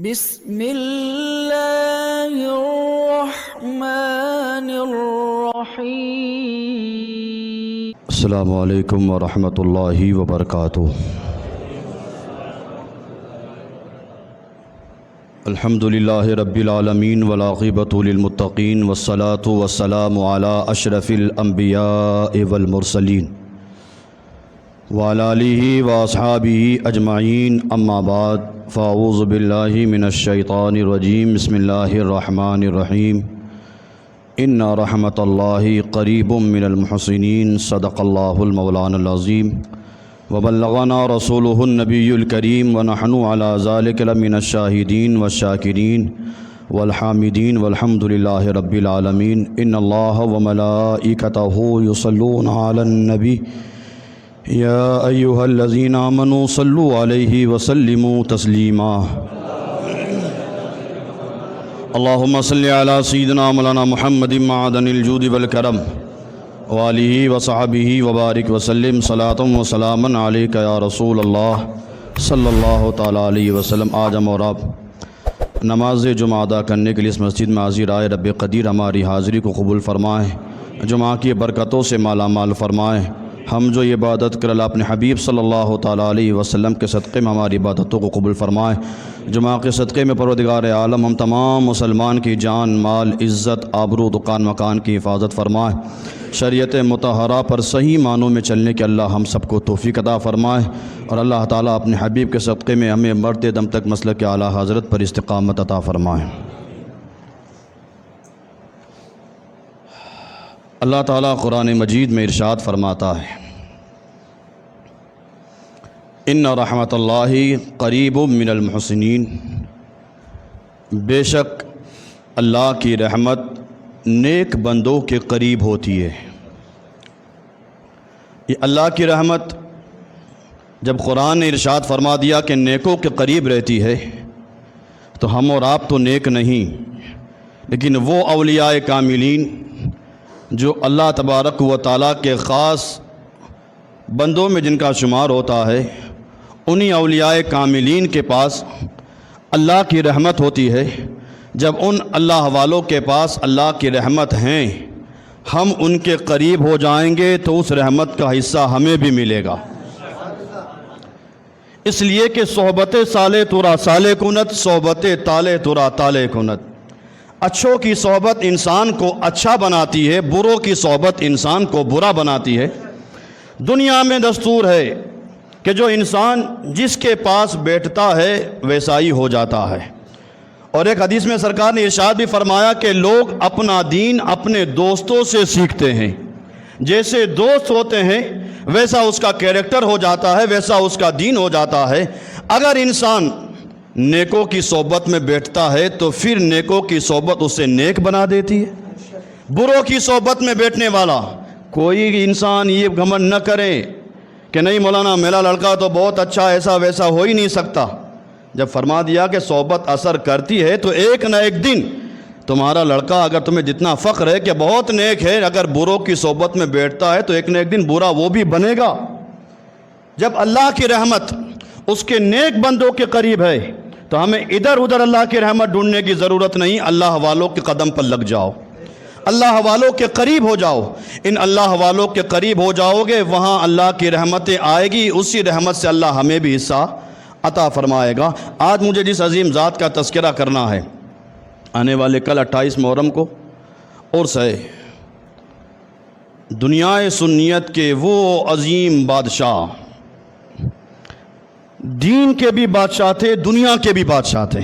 بسم اللہ الرحمن الرحیم۔ السلام علیکم ورحمۃ اللہ وبرکاتہ۔ الحمد للہ رب العالمین والعاقبۃ للمتقین والصلاۃ والسلام علی اشرف الانبیاء والمرسلین وعلی آلہ واصحابہ اجمعین، اما بعد فاعوذ باللہ من الشیطان الرجیم، بسم اللہ الرحمن الرحیم۔ ان رحمت اللہ قریب من المحسنین، صدق اللہ المولانا العظیم وبلغنا رسولہ النبی الکریم ونحن علی ذلک لمن الشاہدین والشاکرین والحامدین والحمد للہ رب العالمین۔ ان اللہ وملائکتہ یصلون علی النبی یا ایہا الذین آمنوا صلوا علیہ وسلموا تسلیما۔ اللہم صلی علی سیدنا مولانا محمد معدن الجود والکرم وآلہ وصحبہ وبارک وسلم، صلاۃ و سلاما علیک یا رسول اللہ صلی اللہ تعالیٰ علیہ وسلم۔ آج ہم اور آپ نماز جمعہ ادا کرنے کے لیے اس مسجد میں حاضر آئے۔ رب قدیر ہماری حاضری کو قبول فرمائیں، جمعہ کی برکتوں سے مالا مال فرمائیں۔ ہم جو عبادت کر اللہ اپنے حبیب صلی اللہ تعالیٰ علیہ وسلم کے صدقے میں ہماری عبادتوں کو قبول فرمائیں۔ جمعہ کے صدقے میں پروردگار عالم ہم تمام مسلمان کی جان، مال، عزت، آبرو، دکان مکان کی حفاظت فرمائیں۔ شریعت مطہرہ پر صحیح معنوں میں چلنے کے اللہ ہم سب کو توفیق عطا فرمائے، اور اللہ تعالیٰ اپنے حبیب کے صدقے میں ہمیں مرتے دم تک مسلک اعلیٰ حضرت پر استقامت عطا فرمائے۔ اللہ تعالیٰ قرآن مجید میں ارشاد فرماتا ہے، ان رحمت اللہ قریب من المحسنین، بے شک اللہ کی رحمت نیک بندوں کے قریب ہوتی ہے۔ یہ اللہ کی رحمت جب قرآن نے ارشاد فرما دیا کہ نیکوں کے قریب رہتی ہے، تو ہم اور آپ تو نیک نہیں، لیکن وہ اولیاء کاملین جو اللہ تبارک و تعالیٰ کے خاص بندوں میں جن کا شمار ہوتا ہے، انہی اولیاء کاملین کے پاس اللہ کی رحمت ہوتی ہے۔ جب ان اللہ والوں کے پاس اللہ کی رحمت ہیں، ہم ان کے قریب ہو جائیں گے تو اس رحمت کا حصہ ہمیں بھی ملے گا۔ اس لیے کہ صحبت سالے ترا سالے کنت، صحبت تالے ترا تالے کنت۔ اچھوں کی صحبت انسان کو اچھا بناتی ہے، بروں کی صحبت انسان کو برا بناتی ہے۔ دنیا میں دستور ہے کہ جو انسان جس کے پاس بیٹھتا ہے ویسا ہی ہو جاتا ہے، اور ایک حدیث میں سرکار نے ارشاد بھی فرمایا کہ لوگ اپنا دین اپنے دوستوں سے سیکھتے ہیں۔ جیسے دوست ہوتے ہیں ویسا اس کا کیریکٹر ہو جاتا ہے، ویسا اس کا دین ہو جاتا ہے۔ اگر انسان نیکوں کی صحبت میں بیٹھتا ہے تو پھر نیکوں کی صحبت اسے نیک بنا دیتی ہے۔ بروں کی صحبت میں بیٹھنے والا کوئی انسان یہ گھمنڈ نہ کرے کہ نہیں مولانا میرا لڑکا تو بہت اچھا، ایسا ویسا ہو ہی نہیں سکتا۔ جب فرما دیا کہ صحبت اثر کرتی ہے تو ایک نہ ایک دن تمہارا لڑکا، اگر تمہیں جتنا فخر ہے کہ بہت نیک ہے، اگر بروں کی صحبت میں بیٹھتا ہے تو ایک نہ ایک دن برا وہ بھی بنے گا۔ جب اللہ کی رحمت اس کے نیک بندوں کے قریب ہے تو ہمیں ادھر ادھر اللہ کی رحمت ڈھونڈنے کی ضرورت نہیں، اللہ والوں کے قدم پر لگ جاؤ، اللہ والوں کے قریب ہو جاؤ۔ ان اللہ والوں کے قریب ہو جاؤ گے، وہاں اللہ کی رحمتیں آئے گی، اسی رحمت سے اللہ ہمیں بھی حصہ عطا فرمائے گا۔ آج مجھے جس عظیم ذات کا تذکرہ کرنا ہے، آنے والے کل 28 محرم کو عرس ہے، دنیا سنیت کے وہ عظیم بادشاہ، دین کے بھی بادشاہ تھے، دنیا کے بھی بادشاہ تھے،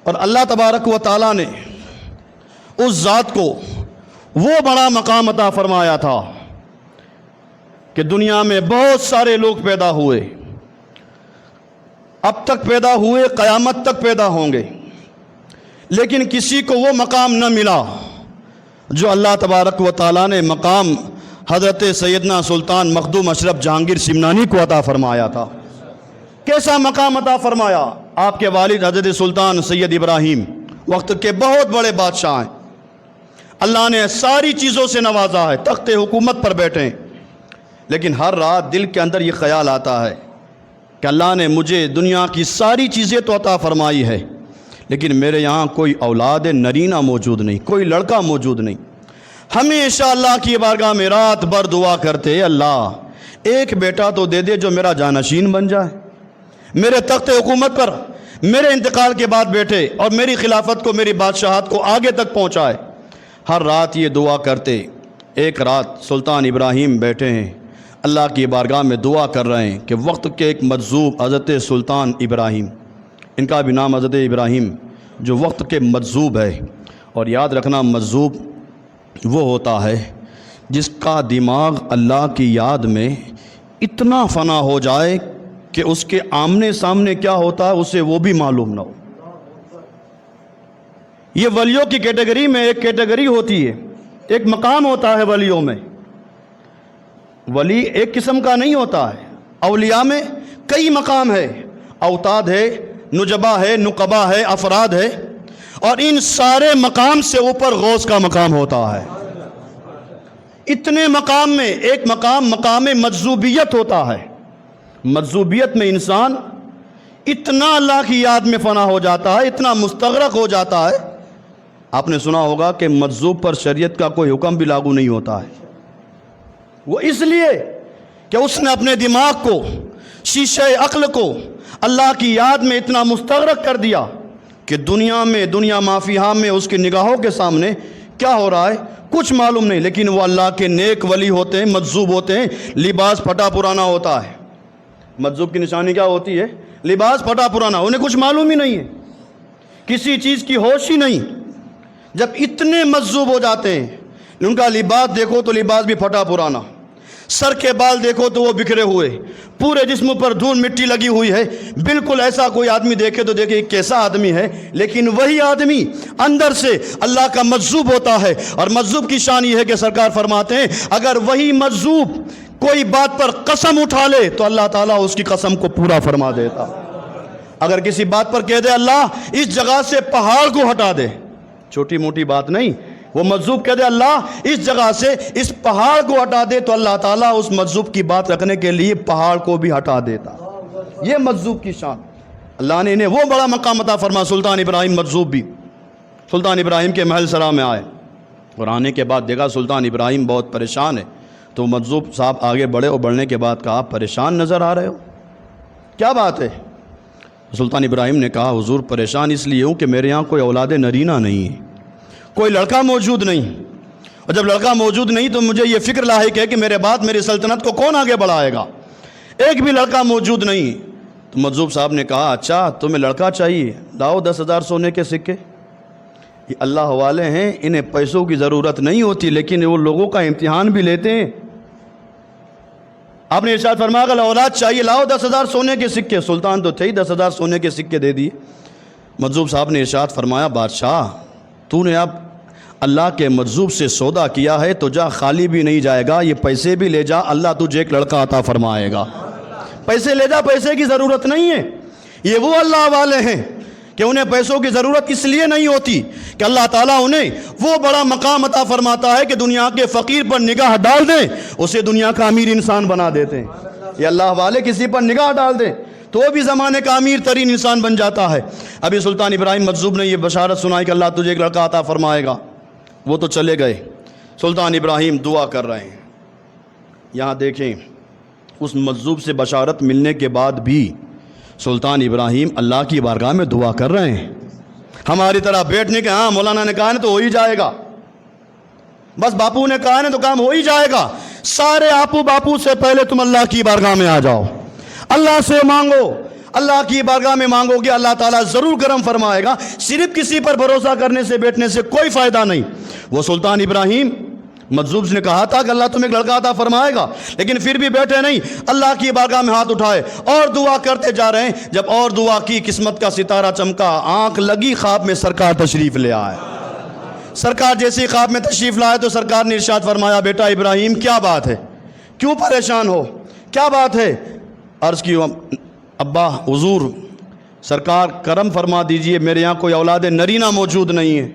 اور اللہ تبارک و تعالیٰ نے اس ذات کو وہ بڑا مقام عطا فرمایا تھا کہ دنیا میں بہت سارے لوگ پیدا ہوئے، اب تک پیدا ہوئے، قیامت تک پیدا ہوں گے، لیکن کسی کو وہ مقام نہ ملا جو اللہ تبارک و تعالیٰ نے مقام حضرت سیدنا سلطان مخدوم اشرف جہانگیر سمنانی کو عطا فرمایا تھا۔ کیسا مقام عطا فرمایا؟ آپ کے والد حضرت سلطان سید ابراہیم وقت کے بہت بڑے بادشاہ ہیں، اللہ نے ساری چیزوں سے نوازا ہے، تخت حکومت پر بیٹھے ہیں، لیکن ہر رات دل کے اندر یہ خیال آتا ہے کہ اللہ نے مجھے دنیا کی ساری چیزیں تو عطا فرمائی ہے، لیکن میرے یہاں کوئی اولاد نرینہ موجود نہیں، کوئی لڑکا موجود نہیں۔ ہمیشہ اللہ کی بارگاہ میں رات بھر دعا کرتے، اللہ ایک بیٹا تو دے دے جو میرا جانشین بن جائے، میرے تخت حکومت پر میرے انتقال کے بعد بیٹھے اور میری خلافت کو، میری بادشاہت کو آگے تک پہنچائے۔ ہر رات یہ دعا کرتے۔ ایک رات سلطان ابراہیم بیٹھے ہیں، اللہ کی بارگاہ میں دعا کر رہے ہیں کہ وقت کے ایک مجذوب حضرت سلطان ابراہیم، ان کا بھی نام حضرت ابراہیم، جو وقت کے مجذوب ہے۔ اور یاد رکھنا، مجذوب وہ ہوتا ہے جس کا دماغ اللہ کی یاد میں اتنا فنا ہو جائے کہ اس کے آمنے سامنے کیا ہوتا ہے اسے وہ بھی معلوم نہ ہو۔ یہ ولیوں کی کیٹیگری میں ایک کیٹیگری ہوتی ہے، ایک مقام ہوتا ہے ولیوں میں۔ ولی ایک قسم کا نہیں ہوتا ہے، اولیاء میں کئی مقام ہے، اوتاد ہے، نجبہ ہے، نقبہ ہے، افراد ہے، اور ان سارے مقام سے اوپر غوث کا مقام ہوتا ہے۔ اتنے مقام میں ایک مقام مقام مجذوبیت ہوتا ہے۔ مجذوبیت میں انسان اتنا اللہ کی یاد میں فنا ہو جاتا ہے، اتنا مستغرق ہو جاتا ہے۔ آپ نے سنا ہوگا کہ مجذوب پر شریعت کا کوئی حکم بھی لاگو نہیں ہوتا ہے، وہ اس لیے کہ اس نے اپنے دماغ کو، شیشہ عقل کو اللہ کی یاد میں اتنا مستغرق کر دیا کہ دنیا مافیہا میں اس کی نگاہوں کے سامنے کیا ہو رہا ہے کچھ معلوم نہیں۔ لیکن وہ اللہ کے نیک ولی ہوتے ہیں، مجذوب ہوتے ہیں، لباس پھٹا پرانا ہوتا ہے۔ مجذوب کی نشانی کیا ہوتی ہے؟ لباس پھٹا پرانا، انہیں کچھ معلوم ہی نہیں ہے، کسی چیز کی ہوش ہی نہیں۔ جب اتنے مجذوب ہو جاتے ہیں، ان کا لباس دیکھو تو لباس بھی پھٹا پرانا، سر کے بال دیکھو تو وہ بکھرے ہوئے، پورے جسم پر دھول مٹی لگی ہوئی ہے۔ بالکل ایسا کوئی آدمی دیکھے تو دیکھے کیسا آدمی ہے، لیکن وہی آدمی اندر سے اللہ کا مجذوب ہوتا ہے۔ اور مجذوب کی شان یہ ہے کہ سرکار فرماتے ہیں اگر وہی مجذوب کوئی بات پر قسم اٹھا لے تو اللہ تعالیٰ اس کی قسم کو پورا فرما دیتا۔ اگر کسی بات پر کہہ دے اللہ اس جگہ سے پہاڑ کو ہٹا دے، چھوٹی موٹی بات نہیں، وہ مجذوب کہہ دے اللہ اس جگہ سے اس پہاڑ کو ہٹا دے تو اللہ تعالیٰ اس مجذوب کی بات رکھنے کے لیے پہاڑ کو بھی ہٹا دیتا۔ یہ مجذوب کی شان، اللہ نے انہیں وہ بڑا مقام عطا فرما۔ سلطان ابراہیم مجذوب بھی سلطان ابراہیم کے محل سرا میں آئے، اور آنے کے بعد دیکھا سلطان ابراہیم بہت پریشان ہے، تو مجذوب صاحب آگے بڑھے اور بڑھنے کے بعد کہا آپ پریشان نظر آ رہے ہو، کیا بات ہے؟ سلطان ابراہیم نے کہا حضور پریشان اس لیے ہوں کہ میرے یہاں کوئی اولاد نرینہ نہیں ہے، کوئی لڑکا موجود نہیں، اور جب لڑکا موجود نہیں تو مجھے یہ فکر لاحق ہے کہ میرے بعد میری سلطنت کو کون آگے بڑھائے گا، ایک بھی لڑکا موجود نہیں۔ تو مجذوب صاحب نے کہا اچھا تمہیں لڑکا چاہیے، لاؤ 10,000 سونے کے سکے۔ یہ اللہ والے ہیں، انہیں پیسوں کی ضرورت نہیں ہوتی، لیکن وہ لوگوں کا امتحان بھی لیتے ہیں۔ آپ نے ارشاد فرمایا اگر اولاد چاہیے لاؤ 10,000 سونے کے سکے، سلطان تو تھے ہی، 10,000 سونے کے سکے دے دیے۔ مجذوب صاحب نے ارشاد فرمایا بادشاہ تو نے اب اللہ کے مجذوب سے سودا کیا ہے تو جا، خالی بھی نہیں جائے گا، یہ پیسے بھی لے جا، اللہ تجھے ایک لڑکا عطا فرمائے گا۔ پیسے لے جا، پیسے کی ضرورت نہیں ہے۔ یہ وہ اللہ والے ہیں کہ انہیں پیسوں کی ضرورت اس لیے نہیں ہوتی کہ اللہ تعالیٰ انہیں وہ بڑا مقام عطا فرماتا ہے کہ دنیا کے فقیر پر نگاہ ڈال دیں اسے دنیا کا امیر انسان بنا دیتے ہیں۔ یہ اللہ والے کسی پر نگاہ ڈال دیں تو وہ بھی زمانے کا امیر ترین انسان بن جاتا ہے۔ ابھی سلطان ابراہیم مجذوب نے یہ بشارت سنائی کہ اللہ تجھے ایک لڑکا عطا فرمائے گا، وہ تو چلے گئے۔ سلطان ابراہیم دعا کر رہے ہیں۔ یہاں دیکھیں اس مجذوب سے بشارت ملنے کے بعد بھی سلطان ابراہیم اللہ کی بارگاہ میں دعا کر رہے ہیں۔ ہماری طرح بیٹھنے کے ہاں مولانا نے کہا نا تو ہو ہی جائے گا، بس باپو نے کہا نا تو کام ہو ہی جائے گا۔ سارے آپو باپو سے پہلے تم اللہ کی بارگاہ میں آ جاؤ، اللہ سے مانگو، اللہ کی بارگاہ میں مانگو گے اللہ تعالیٰ ضرور کرم فرمائے گا۔ صرف کسی پر بھروسہ کرنے سے بیٹھنے سے کوئی فائدہ نہیں۔ وہ سلطان ابراہیم مجذوب نے کہا تھا کہ اللہ تمہیں ایک لڑکا عطا فرمائے گا، لیکن پھر بھی بیٹھے نہیں، اللہ کی بارگاہ میں ہاتھ اٹھائے اور دعا کرتے جا رہے ہیں۔ جب اور دعا کی قسمت کا ستارہ چمکا، آنکھ لگی، خواب میں سرکار تشریف لے آئے۔ سرکار جیسی خواب میں تشریف لائے تو سرکار نے ارشاد فرمایا بیٹا ابراہیم کیا بات ہے، کیوں پریشان ہو، کیا بات ہے؟ عرض کی ابا حضور سرکار کرم فرما دیجئے، میرے یہاں کوئی اولاد نرینہ موجود نہیں ہے،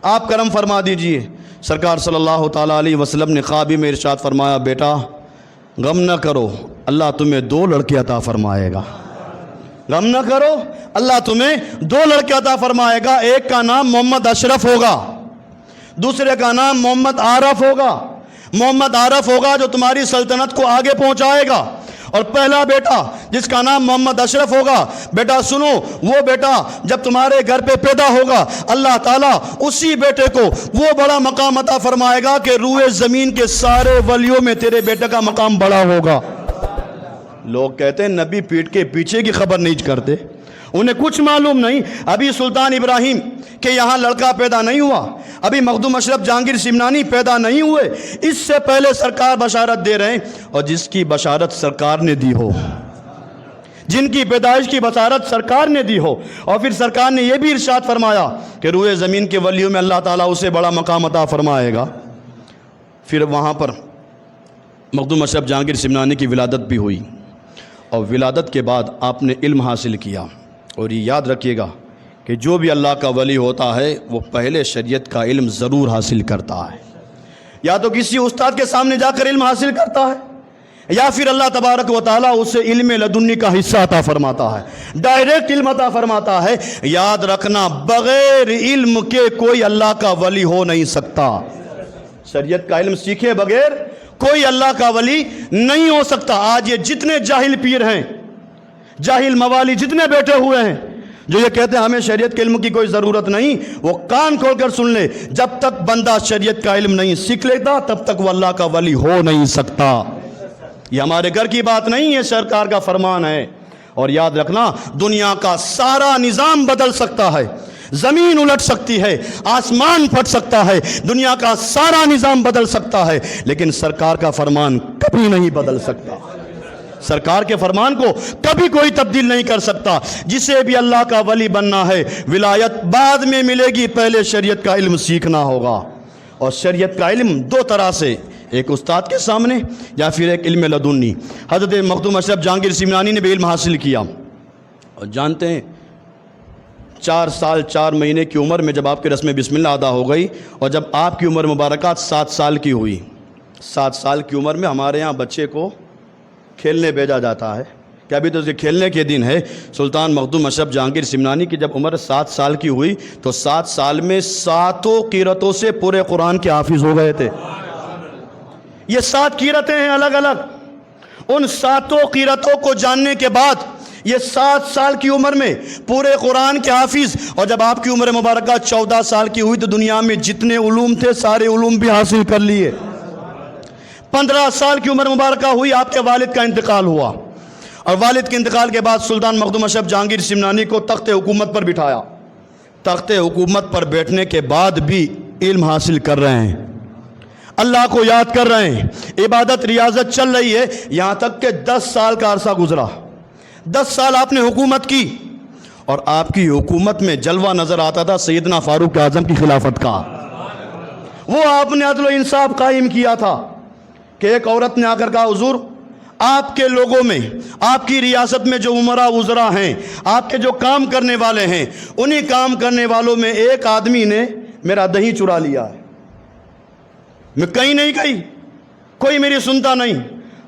آپ کرم فرما دیجئے۔ سرکار صلی اللہ تعالیٰ علیہ وسلم نے خوابی میں ارشاد فرمایا بیٹا غم نہ کرو، اللہ تمہیں 2 لڑکے عطا فرمائے گا۔ غم نہ کرو، اللہ تمہیں 2 لڑکے عطا فرمائے گا، ایک کا نام محمد اشرف ہوگا، دوسرے کا نام محمد عارف ہوگا۔ محمد عارف ہوگا جو تمہاری سلطنت کو آگے پہنچائے گا، اور پہلا بیٹا جس کا نام محمد اشرف ہوگا، بیٹا سنو، وہ بیٹا جب تمہارے گھر پہ پیدا ہوگا اللہ تعالیٰ اسی بیٹے کو وہ بڑا مقام عطا فرمائے گا کہ روئے زمین کے سارے ولیوں میں تیرے بیٹے کا مقام بڑا ہوگا۔ لوگ کہتے ہیں نبی پیٹ کے پیچھے کی خبر نہیں کرتے، انہیں کچھ معلوم نہیں۔ ابھی سلطان ابراہیم کے یہاں لڑکا پیدا نہیں ہوا، ابھی مخدوم اشرف جہانگیر سمنانی پیدا نہیں ہوئے، اس سے پہلے سرکار بشارت دے رہے ہیں، اور جس کی بشارت سرکار نے دی ہو، جن کی پیدائش کی بشارت سرکار نے دی ہو، اور پھر سرکار نے یہ بھی ارشاد فرمایا کہ روئے زمین کے ولیوں میں اللہ تعالیٰ اسے بڑا مقام عطا فرمائے گا۔ پھر وہاں پر مخدوم اشرف جہانگیر سمنانی کی ولادت بھی ہوئی، اور ولادت کے بعد آپ نے علم حاصل کیا۔ اور یہ یاد رکھیے گا کہ جو بھی اللہ کا ولی ہوتا ہے وہ پہلے شریعت کا علم ضرور حاصل کرتا ہے، یا تو کسی استاد کے سامنے جا کر علم حاصل کرتا ہے، یا پھر اللہ تبارک و تعالیٰ اسے علم لدنی کا حصہ عطا فرماتا ہے، ڈائریکٹ علم عطا فرماتا ہے۔ یاد رکھنا بغیر علم کے کوئی اللہ کا ولی ہو نہیں سکتا، شریعت کا علم سیکھے بغیر کوئی اللہ کا ولی نہیں ہو سکتا۔ آج یہ جتنے جاہل پیر ہیں، جاہل موالی جتنے بیٹھے ہوئے ہیں جو یہ کہتے ہیں ہمیں شریعت کے علم کی کوئی ضرورت نہیں، وہ کان کھول کر سن لے، جب تک بندہ شریعت کا علم نہیں سیکھ لیتا تب تک وہ اللہ کا ولی ہو نہیں سکتا۔ یہ ہمارے گھر کی بات نہیں ہے، سرکار کا فرمان ہے۔ اور یاد رکھنا دنیا کا سارا نظام بدل سکتا ہے، زمین الٹ سکتی ہے، آسمان پھٹ سکتا ہے، دنیا کا سارا نظام بدل سکتا ہے، لیکن سرکار کا فرمان کبھی نہیں بدل سکتا۔ سرکار کے فرمان کو کبھی کوئی تبدیل نہیں کر سکتا۔ جسے بھی اللہ کا ولی بننا ہے ولایت بعد میں ملے گی، پہلے شریعت کا علم سیکھنا ہوگا۔ اور شریعت کا علم 2 طرح سے، ایک استاد کے سامنے یا پھر ایک علم لدنی۔ حضرت مخدوم اشرف جہانگیر سمنانی نے بھی علم حاصل کیا، اور جانتے ہیں 4 سال 4 مہینے کی عمر میں جب آپ کی رسم بسم اللہ ادا ہو گئی، اور جب آپ کی عمر مبارکات 7 سال کی ہوئی، 7 سال کی عمر میں ہمارے ہاں بچے کو کھیلنے بھیجا جاتا ہے کہ ابھی تو اس کے کھیلنے کے دن ہے۔ سلطان مخدوم اشرف جہانگیر سمنانی کی جب عمر 7 سال کی ہوئی تو 7 سال میں 7 قرأتوں سے پورے قرآن کے حافظ ہو گئے تھے۔ یہ 7 قرأتیں ہیں الگ الگ، ان 7 قرأتوں کو جاننے کے بعد یہ 7 سال کی عمر میں پورے قرآن کے حافظ، اور جب آپ کی عمر مبارکہ 14 سال کی ہوئی تو دنیا میں جتنے علوم تھے سارے علوم بھی حاصل کر لیے۔ 15 سال کی عمر مبارکہ ہوئی، آپ کے والد کا انتقال ہوا، اور والد کے انتقال کے بعد سلطان مخدوم اشرف جہانگیر سمنانی کو تخت حکومت پر بٹھایا۔ تخت حکومت پر بیٹھنے کے بعد بھی علم حاصل کر رہے ہیں، اللہ کو یاد کر رہے ہیں، عبادت ریاضت چل رہی ہے، یہاں تک کہ 10 سال کا عرصہ گزرا۔ 10 سال آپ نے حکومت کی، اور آپ کی حکومت میں جلوہ نظر آتا تھا سیدنا فاروق اعظم کی خلافت کا۔ وہ آپ نے عدل و انصاف قائم کیا تھا کہ ایک عورت نے آ کر کہا حضور آپ کے لوگوں میں، آپ کی ریاست میں جو امراء وزراء ہیں، آپ کے جو کام کرنے والے ہیں، انہی کام کرنے والوں میں ایک آدمی نے میرا دہی چرا لیا ہے۔ میں کہیں نہیں گئی، کوئی میری سنتا نہیں،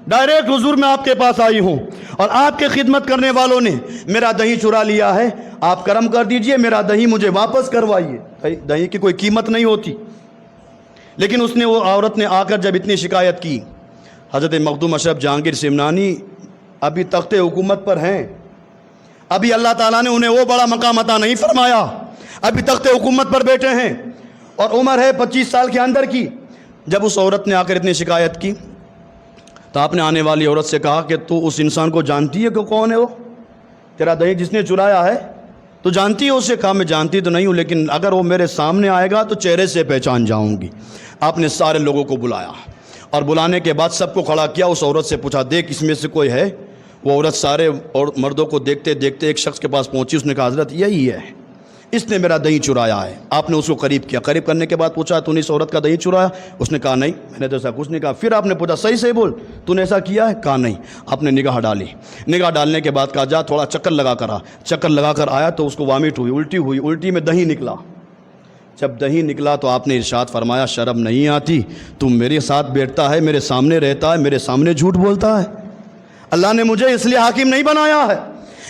ڈائریکٹ حضور میں آپ کے پاس آئی ہوں، اور آپ کے خدمت کرنے والوں نے میرا دہی چرا لیا ہے، آپ کرم کر دیجئے میرا دہی مجھے واپس کروائیے۔ دہی کی کوئی قیمت نہیں ہوتی، لیکن اس نے، وہ عورت نے آ کر جب اتنی شکایت کی، حضرت مخدوم اشرف جہانگیر سمنانی ابھی تخت حکومت پر ہیں، ابھی اللہ تعالیٰ نے انہیں وہ بڑا مقام عطا نہیں فرمایا، ابھی تخت حکومت پر بیٹھے ہیں، اور عمر ہے 25 سال کے اندر کی۔ جب اس عورت نے آ کر اتنی شکایت کی تو آپ نے آنے والی عورت سے کہا کہ تو اس انسان کو جانتی ہے کہ کون ہے وہ تیرا دہی جس نے چرایا ہے؟ تو جانتی ہے اسے؟ کہا میں جانتی تو نہیں ہوں، لیکن اگر وہ میرے سامنے آئے گا تو چہرے سے پہچان جاؤں گی۔ آپ نے سارے لوگوں کو بلایا، اور بلانے کے بعد سب کو کھڑا کیا، اس عورت سے پوچھا دیکھ اس میں سے کوئی ہے؟ وہ عورت سارے اور مردوں کو دیکھتے دیکھتے ایک شخص کے پاس پہنچی، اس نے کہا حضرت یہی ہے، اس نے میرا دہی چرایا ہے۔ آپ نے اس کو قریب کیا، قریب کرنے کے بعد پوچھا تو نے اس عورت کا دہی چرایا؟ اس نے کہا نہیں میں نے تو ایسا کچھ نہیں کہا۔ پھر آپ نے پوچھا صحیح صحیح بول، تو نے ایسا کیا ہے؟ کہا نہیں۔ آپ نے نگاہ ڈالی، نگاہ ڈالنے کے بعد کہا جا تھوڑا چکر لگا کر آ۔ چکر لگا کر آیا تو اس کو وامٹ ہوئی، الٹی ہوئی، الٹی میں دہی نکلا۔ جب دہی نکلا تو آپ نے ارشاد فرمایا شرم نہیں آتی؟ تم میرے ساتھ بیٹھتا ہے، میرے سامنے رہتا ہے، میرے سامنے جھوٹ بولتا ہے۔ اللہ نے مجھے اس لیے حاکم نہیں بنایا ہے،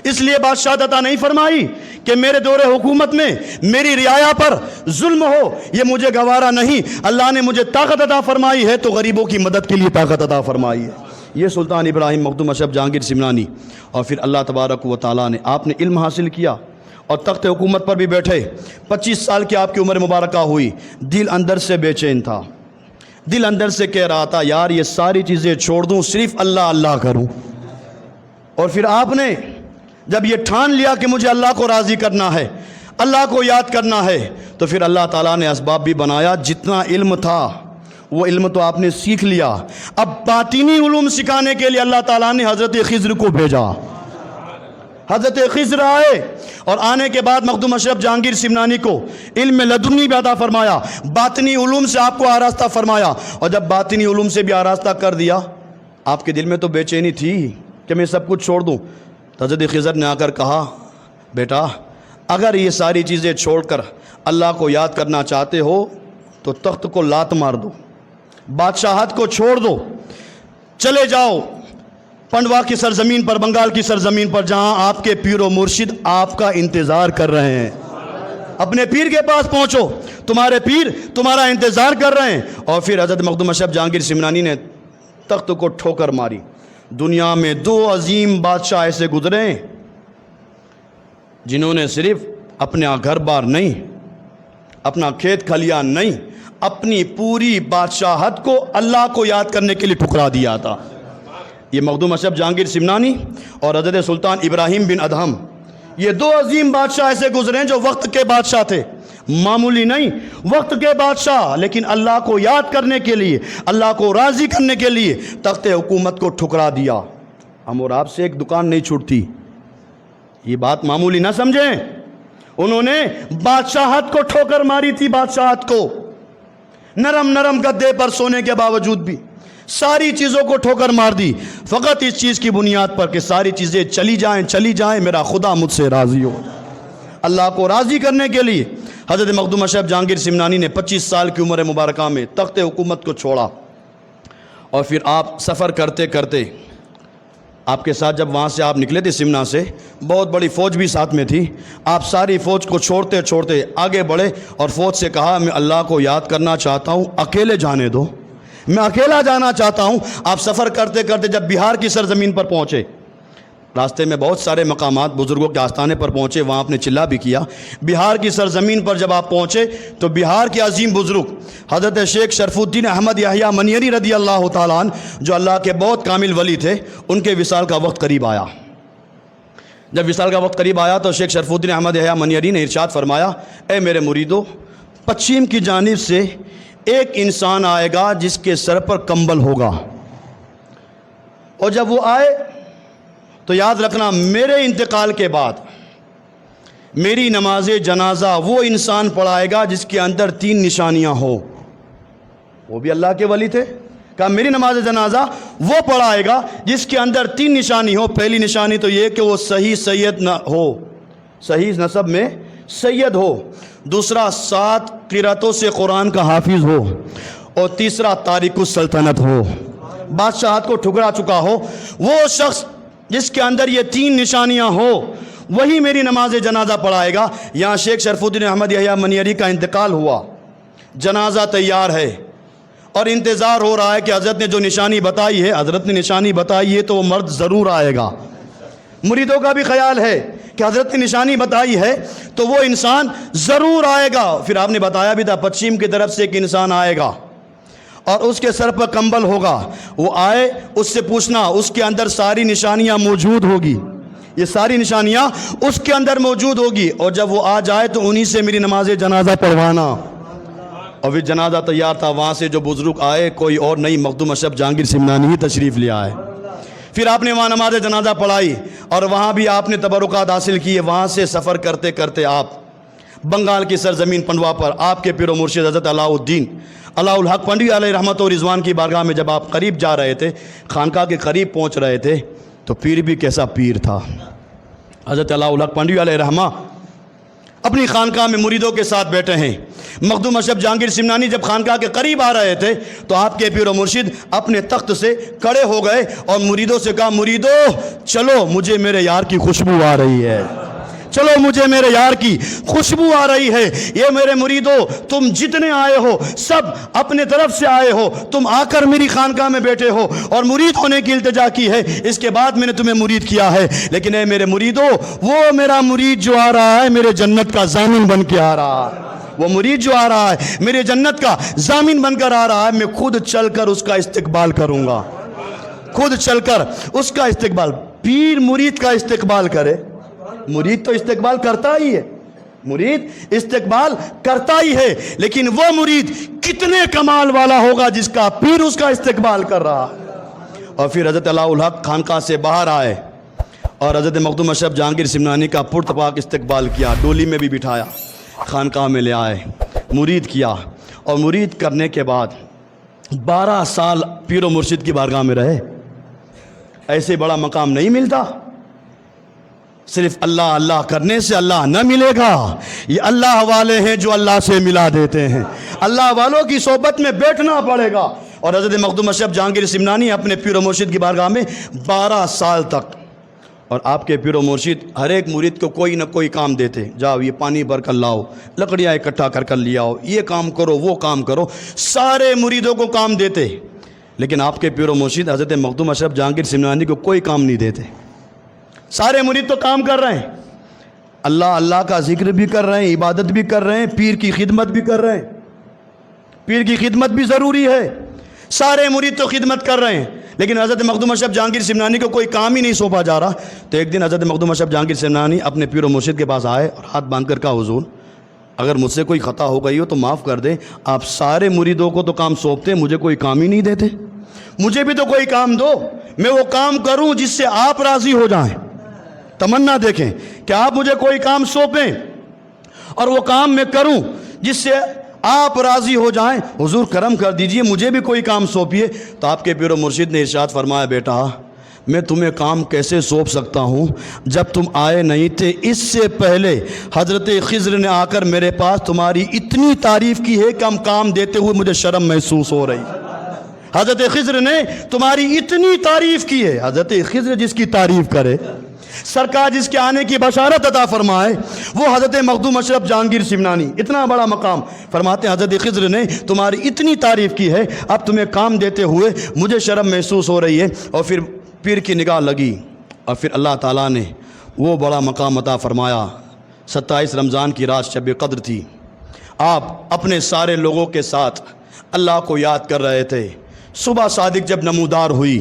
اس لیے بادشاہت عطا نہیں فرمائی کہ میرے دور حکومت میں میری رعایا پر ظلم ہو، یہ مجھے گوارا نہیں۔ اللہ نے مجھے طاقت عطا فرمائی ہے تو غریبوں کی مدد کے لیے طاقت عطا فرمائی ہے۔ یہ سلطان ابراہیم مخدوم اشرف جہانگیر سمنانی، اور پھر اللہ تبارک و تعالیٰ نے آپ نے علم حاصل کیا اور تخت حکومت پر بھی بیٹھے۔ 25 سال کی آپ کی عمر مبارکہ ہوئی، دل اندر سے بے چین تھا، دل اندر سے کہہ رہا تھا یار یہ ساری چیزیں چھوڑ دوں، صرف اللہ اللہ کروں۔ اور پھر آپ نے جب یہ ٹھان لیا کہ مجھے اللہ کو راضی کرنا ہے، اللہ کو یاد کرنا ہے، تو پھر اللہ تعالیٰ نے اسباب بھی بنایا۔ جتنا علم تھا وہ علم تو آپ نے سیکھ لیا، اب باطنی علوم سکھانے کے لیے اللہ تعالیٰ نے حضرت خضر کو بھیجا۔ حضرت خضر آئے اور آنے کے بعد مخدوم اشرف جہانگیر سمنانی کو علم لدنی بھی عطا فرمایا، باطنی علوم سے آپ کو آراستہ فرمایا۔ اور جب باطنی علوم سے بھی آراستہ کر دیا، آپ کے دل میں تو بے چینی تھی کہ میں سب کچھ چھوڑ دوں، تو حضرت خضر نے آ کر کہا بیٹا اگر یہ ساری چیزیں چھوڑ کر اللہ کو یاد کرنا چاہتے ہو تو تخت کو لات مار دو، بادشاہت کو چھوڑ دو، چلے جاؤ پنڈوا کی سرزمین پر، بنگال کی سرزمین پر، جہاں آپ کے پیر و مرشد آپ کا انتظار کر رہے ہیں۔ اپنے پیر کے پاس پہنچو، تمہارے پیر تمہارا انتظار کر رہے ہیں۔ اور پھر حضرت مخدوم اشرف جہانگیر سمنانی نے تخت کو ٹھوکر ماری۔ دنیا میں 2 عظیم بادشاہ ایسے گزرے ہیں جنہوں نے صرف اپنا گھر بار نہیں، اپنا کھیت کھلیان نہیں، اپنی پوری بادشاہت کو اللہ کو یاد کرنے کے لیے ٹھکرا دیا تھا۔ یہ مخدوم اشرف جہانگیر سمنانی اور حضرت سلطان ابراہیم بن ادہم، یہ 2 عظیم بادشاہ ایسے گزرے ہیں جو وقت کے بادشاہ تھے، معمولی نہیں، وقت کے بادشاہ، لیکن اللہ کو یاد کرنے کے لیے، اللہ کو راضی کرنے کے لیے تخت حکومت کو ٹھکرا دیا۔ ہم اور آپ سے ایک دکان نہیں چھوٹتی، یہ بات معمولی نہ سمجھیں۔ انہوں نے بادشاہت کو ٹھوکر ماری تھی، بادشاہت کو، نرم نرم گدے پر سونے کے باوجود بھی ساری چیزوں کو ٹھوکر مار دی، فقط اس چیز کی بنیاد پر کہ ساری چیزیں چلی جائیں، میرا خدا مجھ سے راضی ہو۔ اللہ کو راضی کرنے کے لیے حضرت مخدوم اشرف جہانگیر سمنانی نے 25 سال کی عمر مبارکہ میں تخت حکومت کو چھوڑا، اور پھر آپ سفر کرتے کرتے، آپ کے ساتھ جب وہاں سے آپ نکلے تھے سمنا سے، بہت بڑی فوج بھی ساتھ میں تھی، آپ ساری فوج کو چھوڑتے چھوڑتے آگے بڑھے اور فوج سے کہا میں اللہ کو یاد کرنا چاہتا ہوں، اکیلے جانے دو، میں اکیلا جانا چاہتا ہوں۔ آپ سفر کرتے کرتے جب بہار کی سرزمین پر پہنچے، راستے میں بہت سارے مقامات بزرگوں کے آستانے پر پہنچے، وہاں آپ نے چلا بھی کیا۔ بہار کی سرزمین پر جب آپ پہنچے تو بہار کے عظیم بزرگ حضرت شیخ شرف الدین احمد یحییٰ منیری رضی اللہ تعالیٰ عنہ، جو اللہ کے بہت کامل ولی تھے، ان کے وصال کا وقت قریب آیا۔ جب وصال کا وقت قریب آیا تو شیخ شرف الدین احمد یحییٰ منیری نے ارشاد فرمایا، اے میرے مریدو، پچھم کی جانب سے ایک انسان آئے گا جس کے سر پر کمبل ہوگا، اور جب وہ آئے تو یاد رکھنا میرے انتقال کے بعد میری نماز جنازہ وہ انسان پڑھائے گا جس کے اندر 3 نشانیاں ہوں۔ وہ بھی اللہ کے ولی تھے، کہا میری نماز جنازہ وہ پڑھائے گا جس کے اندر 3 نشانی ہو۔ پہلی نشانی تو یہ کہ وہ صحیح سید نہ ہو، صحیح نسب میں سید ہو، دوسرا 7 قرأتوں سے قرآن کا حافظ ہو، اور تیسرا تارک السلطنت ہو، بادشاہت کو ٹھکرا چکا ہو۔ وہ شخص جس کے اندر یہ 3 نشانیاں ہو وہی میری نماز جنازہ پڑھائے گا۔ یہاں شیخ شرف الدین احمد یحییٰ منیری کا انتقال ہوا، جنازہ تیار ہے اور انتظار ہو رہا ہے کہ حضرت نے جو نشانی بتائی ہے، حضرت نے نشانی بتائی ہے تو وہ مرد ضرور آئے گا۔ مریدوں کا بھی خیال ہے کہ حضرت نے نشانی بتائی ہے تو وہ انسان ضرور آئے گا۔ پھر آپ نے بتایا بھی تھا پچھم کی طرف سے ایک انسان آئے گا اور اس کے سر پر کمبل ہوگا، وہ آئے اس سے پوچھنا، اس کے اندر ساری نشانیاں موجود ہوگی، یہ ساری نشانیاں اس کے اندر موجود ہوگی، اور جب وہ آ جائے تو انہی سے میری نماز جنازہ پڑھوانا۔ اور پھر جنازہ تیار تھا، وہاں سے جو بزرگ آئے کوئی اور نہیں، مخدوم اشرف جہانگیر سمنانی ہی تشریف لے آئے۔ پھر آپ نے وہاں نماز جنازہ پڑھائی اور وہاں بھی آپ نے تبرکات حاصل کیے۔ وہاں سے سفر کرتے کرتے آپ بنگال کی سرزمین پنڈوا پر آپ کے پیر و مرشد حضرت علاء الحق پنڈوی علیہ رحمت و رضوان کی بارگاہ میں جب آپ قریب جا رہے تھے، خانقاہ کے قریب پہنچ رہے تھے، تو پیر بھی کیسا پیر تھا۔ حضرت علاء الحق پنڈوی علیہ رحمہ اپنی خانقاہ میں مریدوں کے ساتھ بیٹھے ہیں۔ مخدوم اشرف جہانگیر سمنانی جب خانقاہ کے قریب آ رہے تھے تو آپ کے پیر و مرشد اپنے تخت سے کھڑے ہو گئے اور مریدوں سے کہا، مریدو چلو مجھے میرے یار کی خوشبو آ رہی ہے، چلو مجھے میرے یار کی خوشبو آ رہی ہے۔ یہ میرے مریدو، تم جتنے آئے ہو سب اپنے طرف سے آئے ہو، تم آ کر میری خانقاہ میں بیٹھے ہو اور مرید ہونے کی التجا کی ہے، اس کے بعد میں نے تمہیں مرید کیا ہے، لیکن اے میرے مریدو، وہ میرا مرید جو آ رہا ہے میرے جنت کا ضامن بن کے آ رہا ہے، وہ مرید جو آ رہا ہے میرے جنت کا ضامن بن کر آ رہا ہے، میں خود چل کر اس کا استقبال کروں گا، خود چل کر اس کا استقبال۔ پیر مرید کا استقبال کرے، مرید تو استقبال کرتا ہی ہے، مرید استقبال کرتا ہی ہے، لیکن وہ مرید کتنے کمال والا ہوگا جس کا پیر اس کا استقبال کر رہا۔ اور پھر حضرت علاء الحق خانقاہ سے باہر آئے اور حضرت مخدوم اشرف جہانگیر سمنانی کا پرتپاک استقبال کیا، ڈولی میں بھی بٹھایا، خانقاہ میں لے آئے، مرید کیا، اور مرید کرنے کے بعد 12 سال پیر و مرشد کی بارگاہ میں رہے۔ ایسے بڑا مقام نہیں ملتا، صرف اللہ اللہ کرنے سے اللہ نہ ملے گا، یہ اللہ والے ہیں جو اللہ سے ملا دیتے ہیں، اللہ والوں کی صحبت میں بیٹھنا پڑے گا۔ اور حضرت مخدوم اشرف جہانگیر سمنانی اپنے پیر و مرشد کی بارگاہ میں 12 سال تک، اور آپ کے پیر و مرشد ہر ایک مرید کو کوئی نہ کوئی کام دیتے، جاؤ یہ پانی بھر کر لاؤ، لکڑیاں اکٹھا کر کر لے آؤ، یہ کام کرو وہ کام کرو، سارے مریدوں کو کام دیتے، لیکن آپ کے پیر و مرشد حضرت مخدوم اشرف جہانگیر سمنانی کو کوئی کام نہیں دیتے۔ سارے مرید تو کام کر رہے ہیں، اللہ اللہ کا ذکر بھی کر رہے ہیں، عبادت بھی کر رہے ہیں، پیر کی خدمت بھی کر رہے ہیں، پیر کی خدمت بھی ضروری ہے، سارے مرید تو خدمت کر رہے ہیں، لیکن حضرت مخدوم اشرف جہانگیر سمنانی کو کوئی کام ہی نہیں سونپا جا رہا۔ تو ایک دن حضرت مخدوم اشرف جہانگیر سمنانی اپنے پیر و مرشد کے پاس آئے اور ہاتھ باندھ کر کہا، حضور اگر مجھ سے کوئی خطا ہو گئی ہو تو معاف کر دیں، آپ سارے مریدوں کو تو کام سونپتے، مجھے کوئی کام ہی نہیں دیتے، مجھے بھی تو کوئی کام دو، میں وہ کام کروں جس سے آپ راضی ہو جائیں۔ تمنا دیکھیں کہ آپ مجھے کوئی کام سونپیں اور وہ کام میں کروں جس سے آپ راضی ہو جائیں، حضور کرم کر دیجئے، مجھے بھی کوئی کام سونپیے۔ تو آپ کے پیر و مرشد نے ارشاد فرمایا، بیٹا میں تمہیں کام کیسے سونپ سکتا ہوں، جب تم آئے نہیں تھے اس سے پہلے حضرت خضر نے آ کر میرے پاس تمہاری اتنی تعریف کی ہے کہ ہم کام دیتے ہوئے مجھے شرم محسوس ہو رہی۔ حضرت خضر نے تمہاری اتنی تعریف کی ہے، حضرت خضر جس کی تعریف کرے، سرکار جس کے آنے کی بشارت عطا فرمائے، وہ حضرت مخدوم اشرف جہانگیر سمنانی، اتنا بڑا مقام، فرماتے ہیں حضرت خضر نے تمہاری اتنی تعریف کی ہے، اب تمہیں کام دیتے ہوئے مجھے شرم محسوس ہو رہی ہے۔ اور پھر پیر کی نگاہ لگی اور پھر اللہ تعالیٰ نے وہ بڑا مقام عطا فرمایا۔ 27 رمضان کی رات شب قدر تھی، آپ اپنے سارے لوگوں کے ساتھ اللہ کو یاد کر رہے تھے۔ صبح صادق جب نمودار ہوئی،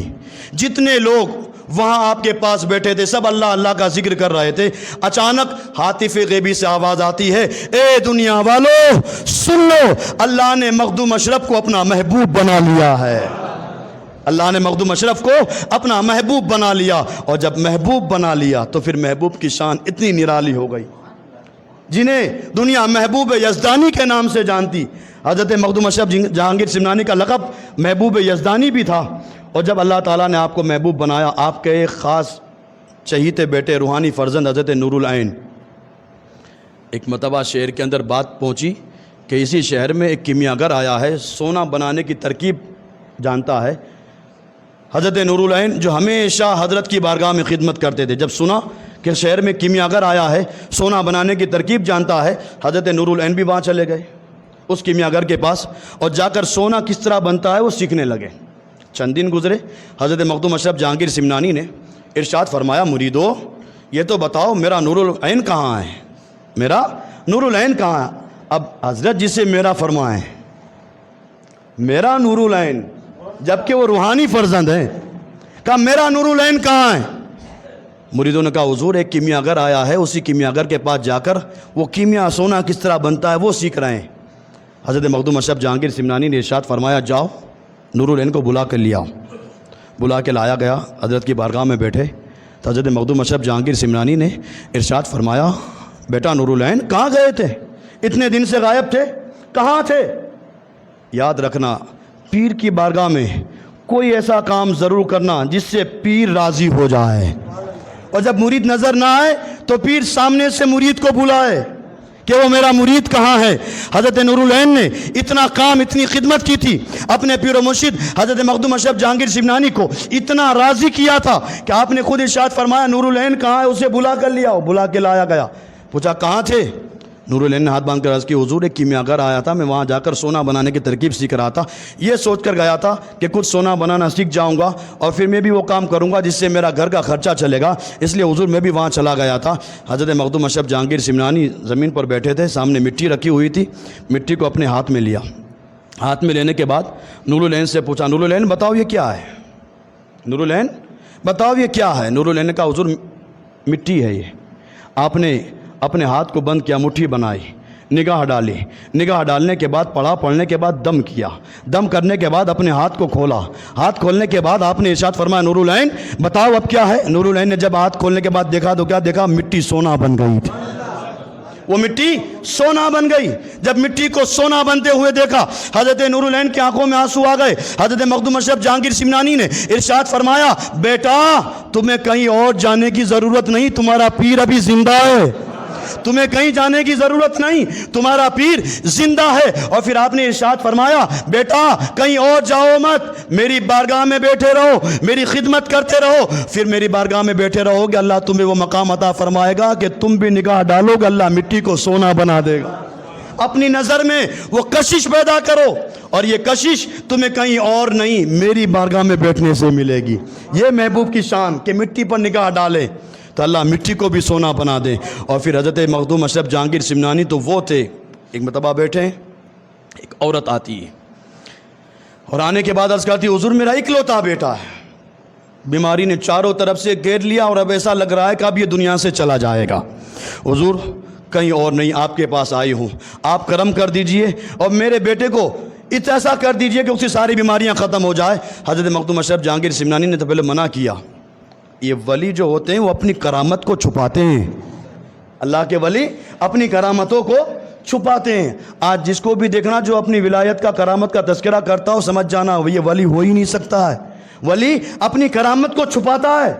جتنے لوگ وہاں آپ کے پاس بیٹھے تھے سب اللہ اللہ کا ذکر کر رہے تھے، اچانک ہاتف غیبی سے آواز آتی ہے، اے دنیا والو سن لو، اللہ نے مخدوم اشرف کو اپنا محبوب بنا لیا ہے، اللہ نے مخدوم اشرف کو اپنا محبوب بنا لیا۔ اور جب محبوب بنا لیا تو پھر محبوب کی شان اتنی نرالی ہو گئی، جنہیں دنیا محبوب یزدانی کے نام سے جانتی، حضرت مخدوم اشرف جہانگیر سمنانی کا لقب محبوب یزدانی بھی تھا۔ اور جب اللہ تعالیٰ نے آپ کو محبوب بنایا، آپ کے ایک خاص چہیتے بیٹے روحانی فرزند حضرت نور العین، ایک مرتبہ شہر کے اندر بات پہنچی کہ اسی شہر میں ایک کیمیاگر آیا ہے، سونا بنانے کی ترکیب جانتا ہے۔ حضرت نور العین جو ہمیشہ حضرت کی بارگاہ میں خدمت کرتے تھے، جب سنا کہ شہر میں کیمیاگر آیا ہے، سونا بنانے کی ترکیب جانتا ہے، حضرت نور العین بھی وہاں چلے گئے اس کیمیاگر کے پاس، اور جا کر سونا کس طرح بنتا ہے وہ سیکھنے لگے۔ چند دن گزرے، حضرت مخدوم اشرف جہانگیر سمنانی نے ارشاد فرمایا، مریدو یہ تو بتاؤ میرا نور العین کہاں ہے، میرا نور العین کہاں ہے؟ اب حضرت جسے میرا فرمائیں، میرا نور العین، جبکہ وہ روحانی فرزند ہیں، کہا میرا نور العین کہاں ہے؟ مریدوں نے کہا حضور ایک کیمیاگر آیا ہے، اسی کیمیاگر کے پاس جا کر وہ کیمیا سونا کس طرح بنتا ہے وہ سیکھ رہے ہیں۔ حضرت مخدوم اشرف جہانگیر سمنانی نے ارشاد فرمایا، جاؤ نور العین کو بلا کر لیا۔ بلا کے لایا گیا، حضرت کی بارگاہ میں بیٹھے تو حضرت مخدوم اشرف جہانگیر سمنانی نے ارشاد فرمایا، بیٹا نور العین کہاں گئے تھے؟ اتنے دن سے غائب تھے، کہاں تھے؟ یاد رکھنا، پیر کی بارگاہ میں کوئی ایسا کام ضرور کرنا جس سے پیر راضی ہو جائے، اور جب مرید نظر نہ آئے تو پیر سامنے سے مرید کو بلائے کہ وہ میرا مرید کہاں ہے۔ حضرت نور العین نے اتنا کام، اتنی خدمت کی تھی، اپنے پیر و مرشد حضرت مخدوم اشرف جہانگیر سمنانی کو اتنا راضی کیا تھا کہ آپ نے خود ارشاد فرمایا نور العین کہاں ہے، اسے بلا کر لیا۔ بلا کے لایا گیا، پوچھا کہاں تھے؟ نور العین نے ہاتھ باندھ کر عرض کی حضور ایک کیمیا گر آیا تھا، میں وہاں جا کر سونا بنانے کی ترکیب سیکھ رہا تھا، یہ سوچ کر گیا تھا کہ کچھ سونا بنانا سیکھ جاؤں گا اور پھر میں بھی وہ کام کروں گا جس سے میرا گھر کا خرچہ چلے گا، اس لیے حضور میں بھی وہاں چلا گیا تھا۔ حضرت مخدوم اشرف جہانگیر سمنانی زمین پر بیٹھے تھے، سامنے مٹی رکھی ہوئی تھی، مٹی کو اپنے ہاتھ میں لیا۔ ہاتھ میں لینے کے بعد نور العین سے پوچھا نور العین بتاؤ یہ کیا ہے؟ نور العین بتاؤ یہ کیا ہے؟ نور العین نے کہا حضور مٹی ہے یہ۔ آپ نے اپنے ہاتھ کو بند کیا، مٹھی بنائی، نگاہ ڈالی، نگاہ ڈالنے کے بعد پڑھا، پڑھنے کے بعد دم کیا، دم کرنے کے بعد اپنے ہاتھ کو کھولا، ہاتھ کھولنے کے بعد آپ نے ارشاد فرمایا نور العین بتاؤ اب کیا ہے؟ نور العین نے جب ہاتھ کھولنے کے بعد دیکھا تو کیا دیکھا؟ مٹی سونا بن گئی تھی، وہ مٹی سونا بن گئی۔ جب مٹی کو سونا بنتے ہوئے دیکھا حضرت نور العین کی آنکھوں میں آنسو آ گئے۔ حضرت مخدوم اشرف جہانگیر سمنانی نے ارشاد فرمایا بیٹا تمہیں کہیں اور جانے کی ضرورت نہیں، تمہارا پیر ابھی زندہ ہے، تمہیں کہیں جانے کی ضرورت نہیں، تمہارا پیر زندہ ہے۔ اور پھر آپ نے ارشاد فرمایا بیٹا کہیں اور جاؤ مت، میری بارگاہ میں بیٹھے رہو، میری خدمت کرتے رہو، پھر میری بارگاہ میں بیٹھے رہو گے اللہ تمہیں وہ مقام عطا فرمائے گا کہ تم بھی نگاہ ڈالو گے اللہ مٹی کو سونا بنا دے گا۔ اپنی نظر میں وہ کشش پیدا کرو اور یہ کشش تمہیں کہیں اور نہیں میری بارگاہ میں بیٹھنے سے ملے گی۔ یہ محبوب کی شان کہ مٹی پر نگاہ ڈالے تو اللہ مٹی کو بھی سونا بنا دے۔ اور پھر حضرت مخدوم اشرف جہانگیر سمنانی تو وہ تھے، ایک مرتبہ بیٹھے ایک عورت آتی ہے اور آنے کے بعد عرض کرتی حضور میرا اکلوتا بیٹا ہے، بیماری نے چاروں طرف سے گھیر لیا اور اب ایسا لگ رہا ہے کہ اب یہ دنیا سے چلا جائے گا، حضور کہیں اور نہیں آپ کے پاس آئی ہوں، آپ کرم کر دیجئے اور میرے بیٹے کو ایسا کر دیجئے کہ اس کی ساری بیماریاں ختم ہو جائے۔ حضرت مخدوم اشرف جہانگیر سمنانی نے تو پہلے منع کیا، یہ ولی جو ہوتے ہیں وہ اپنی کرامت کو چھپاتے ہیں، اللہ کے ولی اپنی کرامتوں کو چھپاتے ہیں۔ آج جس کو بھی دیکھنا جو اپنی ولایت کا کرامت کا تذکرہ کرتا ہو سمجھ جانا یہ ولی ہو ہی نہیں سکتا ہے، ولی اپنی کرامت کو چھپاتا ہے۔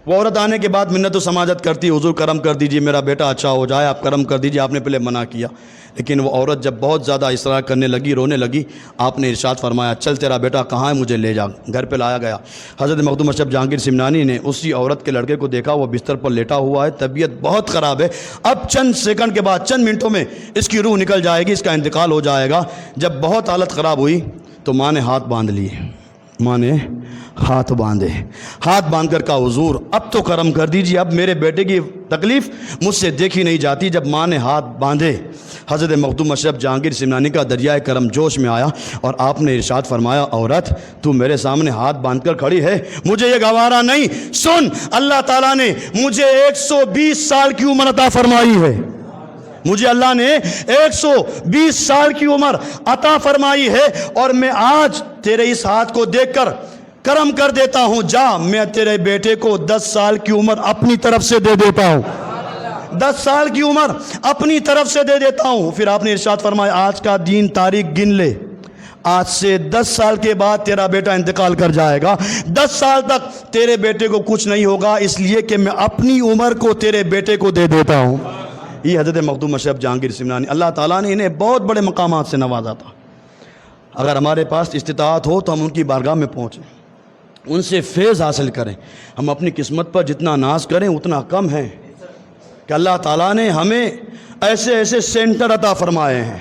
وہ عورت آنے کے بعد منت و سماجت کرتی حضور کرم کر دیجئے میرا بیٹا اچھا ہو جائے، آپ کرم کر دیجئے، آپ نے پہلے منع کیا، لیکن وہ عورت جب بہت زیادہ اصرار کرنے لگی، رونے لگی، آپ نے ارشاد فرمایا چل تیرا بیٹا کہاں ہے مجھے لے جا۔ گھر پہ لایا گیا۔ حضرت مخدوم اشرف جہانگیر سمنانی نے اسی عورت کے لڑکے کو دیکھا، وہ بستر پر لیٹا ہوا ہے، طبیعت بہت خراب ہے، اب چند سیکنڈ کے بعد چند منٹوں میں اس کی روح نکل جائے گی، اس کا انتقال ہو جائے گا۔ جب بہت حالت خراب ہوئی تو ماں نے ہاتھ باندھ لیے، ماں نے ہاتھ باندھے، ہاتھ باندھ کر کہا حضور اب تو کرم کر دیجیے، اب میرے بیٹے کی تکلیف مجھ سے دیکھی نہیں جاتی۔ جب ماں نے ہاتھ باندھے حضرت مخدوم اشرف جہانگیر سمنانی کا دریائے کرم جوش میں آیا اور آپ نے ارشاد فرمایا عورت تو میرے سامنے ہاتھ باندھ کر کھڑی ہے، مجھے یہ گوارا نہیں، سن اللہ تعالیٰ نے مجھے 120 سال کی عمر عطا فرمائی ہے، مجھے اللہ نے 120 سال کی عمر عطا فرمائی ہے اور میں آج تیرے اس ہاتھ کو دیکھ کر کرم کر دیتا ہوں، جا میں تیرے بیٹے کو 10 سال کی عمر اپنی طرف سے دے دیتا ہوں، 10 سال کی عمر اپنی طرف سے دے دیتا ہوں۔ پھر آپ نے ارشاد فرمایا آج کا دن تاریخ گن لے، آج سے 10 سال کے بعد تیرا بیٹا انتقال کر جائے گا، 10 سال تک تیرے بیٹے کو کچھ نہیں ہوگا اس لیے کہ میں اپنی عمر کو تیرے بیٹے کو دے دیتا ہوں۔ یہ حضرت مخدوم اشرف جہانگیر سمنانی، اللہ تعالیٰ نے انہیں بہت بڑے مقامات سے نوازا تھا۔ اگر ہمارے پاس استطاعت ہو تو ہم ان کی بارگاہ میں پہنچیں، ان سے فیض حاصل کریں۔ ہم اپنی قسمت پر جتنا ناز کریں اتنا کم ہے کہ اللہ تعالیٰ نے ہمیں ایسے ایسے سینٹر عطا فرمائے ہیں،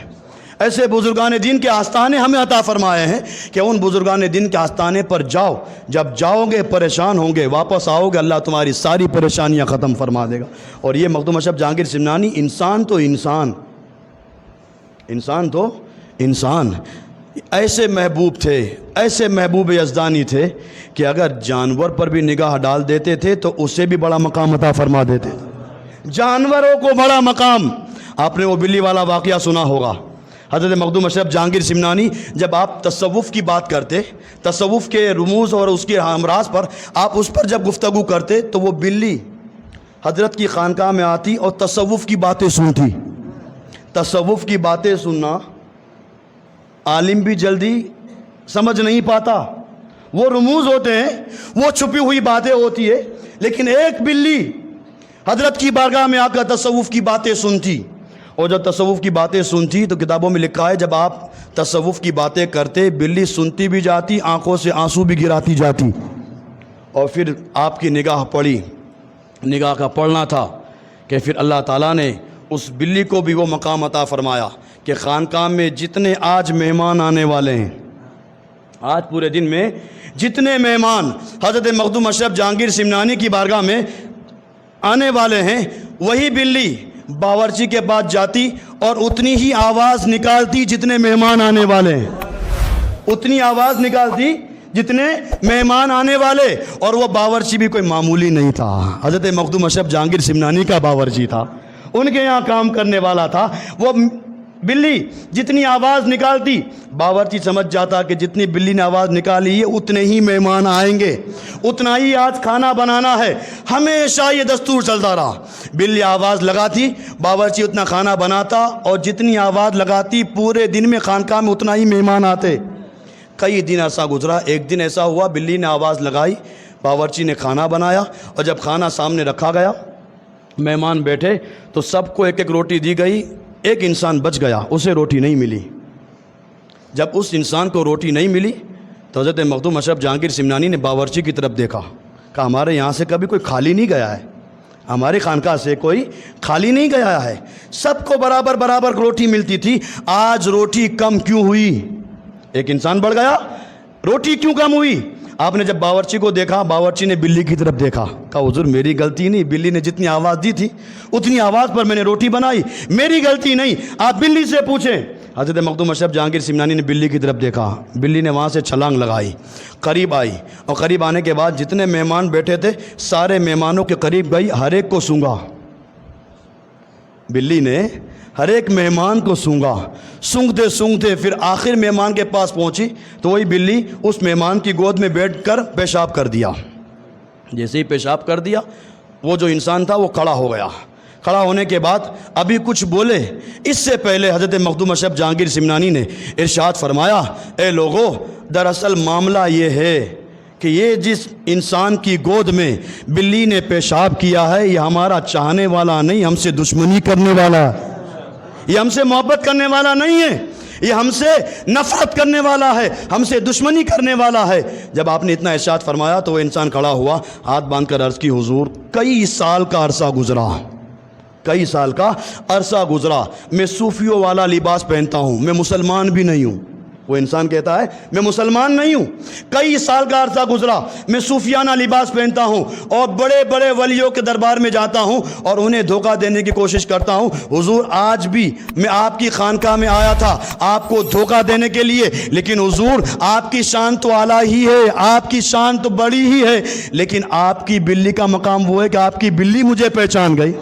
ایسے بزرگان دین کے آستانے ہمیں عطا فرمائے ہیں کہ ان بزرگان دین کے آستانے پر جاؤ، جب جاؤ گے پریشان ہوں گے، واپس آؤ گے اللہ تمہاری ساری پریشانیاں ختم فرما دے گا۔ اور یہ مخدوم اشرف جہانگیر سمنانی انسان تو انسان ایسے محبوب تھے، ایسے محبوب یزدانی تھے کہ اگر جانور پر بھی نگاہ ڈال دیتے تھے تو اسے بھی بڑا مقام عطا فرما دیتے تھے، جانوروں کو بڑا مقام۔ آپ نے وہ بلی والا واقعہ سنا ہوگا، حضرت مخدوم اشرف جہانگیر سمنانی جب آپ تصوف کی بات کرتے، تصوف کے رموز اور اس کے امراض پر آپ اس پر جب گفتگو کرتے تو وہ بلی حضرت کی خانقاہ میں آتی اور تصوف کی باتیں سنتی۔ تصوف کی باتیں سننا عالم بھی جلدی سمجھ نہیں پاتا، وہ رموز ہوتے ہیں، وہ چھپی ہوئی باتیں ہوتی ہے، لیکن ایک بلی حضرت کی بارگاہ میں آ کر تصوف کی باتیں سنتی، اور جب تصوف کی باتیں سنتی تو کتابوں میں لکھا ہے جب آپ تصوف کی باتیں کرتے بلی سنتی بھی جاتی، آنکھوں سے آنسو بھی گراتی جاتی، اور پھر آپ کی نگاہ پڑی، نگاہ کا پڑھنا تھا کہ پھر اللہ تعالیٰ نے اس بلی کو بھی وہ مقام عطا فرمایا کہ خانقاہ میں جتنے آج مہمان آنے والے ہیں، آج پورے دن میں جتنے مہمان حضرت مخدوم اشرف جہانگیر سمنانی کی بارگاہ میں آنے والے ہیں، وہی بلی باورچی کے پاس جاتی اور اتنی ہی آواز نکالتی جتنے مہمان آنے والے ہیں، اتنی آواز نکالتی جتنے مہمان آنے والے، اور وہ باورچی بھی کوئی معمولی نہیں تھا، حضرت مخدوم اشرف جہانگیر سمنانی کا باورچی تھا، ان کے یہاں کام کرنے والا تھا۔ وہ بلی جتنی آواز نکالتی، باورچی سمجھ جاتا کہ جتنی بلی نے آواز نکالی ہے اتنے ہی مہمان آئیں گے، اتنا ہی آج کھانا بنانا ہے۔ ہمیشہ یہ دستور چلتا رہا، بلی آواز لگاتی، باورچی اتنا کھانا بناتا، اور جتنی آواز لگاتی پورے دن میں خانقاہ میں اتنا ہی مہمان آتے۔ کئی دن ایسا گزرا، ایک دن ایسا ہوا بلی نے آواز لگائی، باورچی نے کھانا بنایا، اور جب کھانا سامنے رکھا گیا، مہمان بیٹھے تو سب کو ایک ایک روٹی دی گئی، ایک انسان بچ گیا، اسے روٹی نہیں ملی۔ جب اس انسان کو روٹی نہیں ملی تو حضرت مخدوم اشرف جہانگیر سمنانی نے باورچی کی طرف دیکھا، کہا ہمارے یہاں سے کبھی کوئی خالی نہیں گیا ہے، ہماری خانقاہ سے کوئی خالی نہیں گیا ہے، سب کو برابر برابر روٹی ملتی تھی، آج روٹی کم کیوں ہوئی؟ ایک انسان بڑھ گیا، روٹی کیوں کم ہوئی؟ آپ نے جب باورچی کو دیکھا، باورچی نے بلی کی طرف دیکھا، کہا حضور میری غلطی نہیں، بلی نے جتنی آواز دی تھی اتنی آواز پر میں نے روٹی بنائی، میری غلطی نہیں، آپ بلی سے پوچھیں۔ حضرت مخدوم اشرف جہانگیر سمنانی نے بلی کی طرف دیکھا، بلی نے وہاں سے چھلانگ لگائی، قریب آئی، اور قریب آنے کے بعد جتنے مہمان بیٹھے تھے سارے مہمانوں کے قریب گئی، ہر ایک کو سونگا، بلی نے ہر ایک مہمان کو سونگا، سونگتے سونگتے پھر آخر مہمان کے پاس پہنچی تو وہی بلی اس مہمان کی گود میں بیٹھ کر پیشاب کر دیا۔ جیسے ہی پیشاب کر دیا، وہ جو انسان تھا وہ کھڑا ہو گیا، کھڑا ہونے کے بعد ابھی کچھ بولے اس سے پہلے حضرت مخدوم اشرف جہانگیر سمنانی نے ارشاد فرمایا، اے لوگو، دراصل معاملہ یہ ہے کہ یہ جس انسان کی گود میں بلی نے پیشاب کیا ہے یہ ہمارا چاہنے والا نہیں، ہم سے دشمنی کرنے والا ہے، یہ ہم سے محبت کرنے والا نہیں ہے، یہ ہم سے نفرت کرنے والا ہے، ہم سے دشمنی کرنے والا ہے۔ جب آپ نے اتنا ارشاد فرمایا تو وہ انسان کھڑا ہوا، ہاتھ باندھ کر عرض کی، حضور کئی سال کا عرصہ گزرا، کئی سال کا عرصہ گزرا، میں صوفیوں والا لباس پہنتا ہوں، میں مسلمان بھی نہیں ہوں۔ وہ انسان کہتا ہے میں مسلمان نہیں ہوں، کئی سال کا عرصہ گزرا، میں صوفیانہ لباس پہنتا ہوں اور بڑے بڑے ولیوں کے دربار میں جاتا ہوں اور انہیں دھوکہ دینے کی کوشش کرتا ہوں۔ حضور آج بھی میں آپ کی خانقاہ میں آیا تھا آپ کو دھوکہ دینے کے لیے، لیکن حضور آپ کی شان تو اعلیٰ ہی ہے، آپ کی شان تو بڑی ہی ہے، لیکن آپ کی بلی کا مقام وہ ہے کہ آپ کی بلی مجھے پہچان گئی،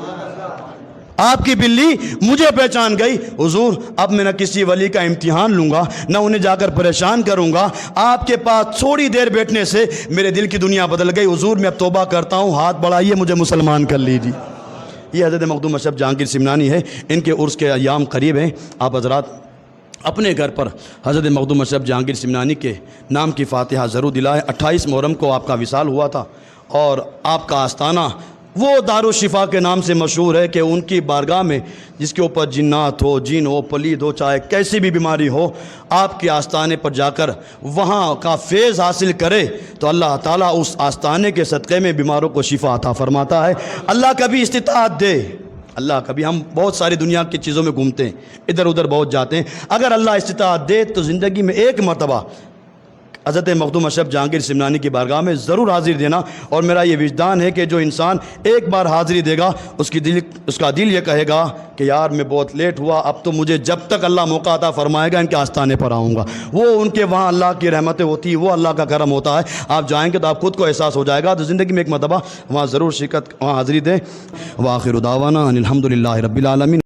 آپ کی بلی مجھے پہچان گئی۔ حضور اب میں نہ کسی ولی کا امتحان لوں گا، نہ انہیں جا کر پریشان کروں گا، آپ کے پاس تھوڑی دیر بیٹھنے سے میرے دل کی دنیا بدل گئی، حضور میں اب توبہ کرتا ہوں، ہاتھ بڑھائیے مجھے مسلمان کر لیجیے۔ یہ حضرت مخدوم اشرف جہانگیر سمنانی ہے، ان کے عرس کے ایام قریب ہیں، آپ حضرات اپنے گھر پر حضرت مخدوم اشرف جہانگیر سمنانی کے نام کی فاتحہ ضرور دلائیں۔ 28 محرم کو آپ کا وصال ہوا تھا، اور آپ کا آستانہ وہ دارالشفا کے نام سے مشہور ہے کہ ان کی بارگاہ میں جس کے اوپر جنات ہو، جن ہو، پلید ہو، چاہے کیسی بھی بیماری ہو، آپ کے آستانے پر جا کر وہاں کا فیض حاصل کرے تو اللہ تعالیٰ اس آستانے کے صدقے میں بیماروں کو شفا عطا فرماتا ہے۔ اللہ کبھی استطاعت دے، اللہ کبھی، ہم بہت ساری دنیا کی چیزوں میں گھومتے ہیں، ادھر ادھر بہت جاتے ہیں، اگر اللہ استطاعت دے تو زندگی میں ایک مرتبہ حضرت مخدوم اشرف جہانگیر سمنانی کی بارگاہ میں ضرور حاضری دینا، اور میرا یہ وجدان ہے کہ جو انسان ایک بار حاضری دے گا اس کا دل یہ کہے گا کہ یار میں بہت لیٹ ہوا، اب تو مجھے جب تک اللہ موقع عطا فرمائے گا ان کے آستانے پر آؤں گا۔ وہ ان کے وہاں اللہ کی رحمتیں ہوتی ہیں، وہ اللہ کا کرم ہوتا ہے، آپ جائیں گے تو آپ خود کو احساس ہو جائے گا، تو زندگی میں ایک مرتبہ وہاں ضرور شرکت، وہاں حاضری دیں۔ وآخر دعوانا ان الحمد للہ رب العالمین۔